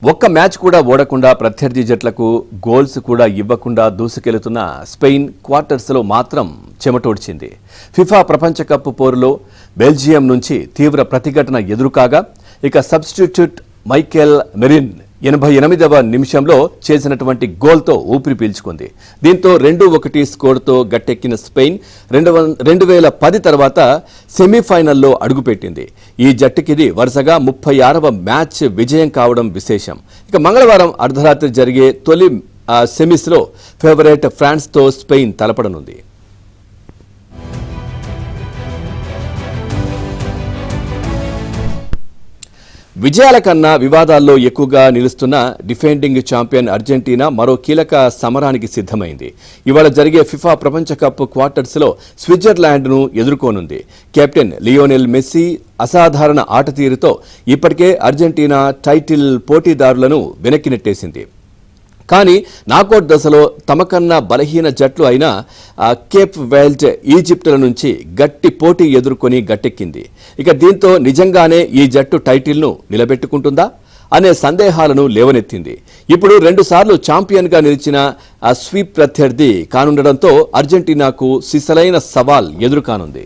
ఒక్క మ్యాచ్ కూడా ఓడకుండా ప్రత్యర్థి జట్లకు గోల్స్ కూడా ఇవ్వకుండా దూసుకెళ్తున్న స్పెయిన్ క్వార్టర్స్లో మాత్రం చెమటోడ్చింది. ఫిఫా ప్రపంచ కప్ పోరులో బెల్జియం నుంచి తీవ్ర ప్రతిఘటన ఎదురుకాగా ఇక సబ్స్టిట్యూట్ మైకెల్ మెరిన్ 88వ నిమిషంలో చేసినటువంటి గోల్తో ఊపిరి పీల్చుకుంది. దీంతో 2-1 స్కోర్తో గట్టెక్కిన స్పెయిన్ 2010 తర్వాత సెమీఫైనల్లో అడుగుపెట్టింది. ఈ జట్టుకిది వరుసగా 36వ మ్యాచ్ విజయం కావడం విశేషం. ఇక మంగళవారం అర్ధరాత్రి జరిగే తొలి సెమీస్లో ఫేవరెట్ ఫ్రాన్స్తో స్పెయిన్ తలపడనుంది. విజయాల కన్నా వివాదాల్లో ఎక్కువగా నిలుస్తున్న డిఫెండింగ్ ఛాంపియన్ అర్జెంటీనా మరో కీలక సమరానికి సిద్ధమైంది. ఇవాళ జరిగే ఫిఫా ప్రపంచ కప్ క్వార్టర్స్లో స్విట్జర్లాండ్ను ఎదుర్కోనుంది. కెప్టెన్ లియోనెల్ మెస్సీ అసాధారణ ఆట తీరుతో ఇప్పటికే అర్జెంటీనా టైటిల్ పోటీదారులను వెనక్కి నెట్టేసింది. కానీ నాకౌట్ దశలో తమకన్నా బలహీన జట్లు అయిన కేప్ వెల్డ్, ఈజిప్టుల నుంచి గట్టి పోటీ ఎదుర్కొని గట్టెక్కింది. ఇక దీంతో నిజంగానే ఈ జట్టు టైటిల్ను నిలబెట్టుకుంటుందా అనే సందేహాలను లేవనెత్తింది. ఇప్పుడు 2 సార్లు ఛాంపియన్గా నిలిచిన స్వీప్ ప్రత్యర్థి కానుండడంతో అర్జెంటీనాకు సిసలైన సవాల్ ఎదురుకానుంది.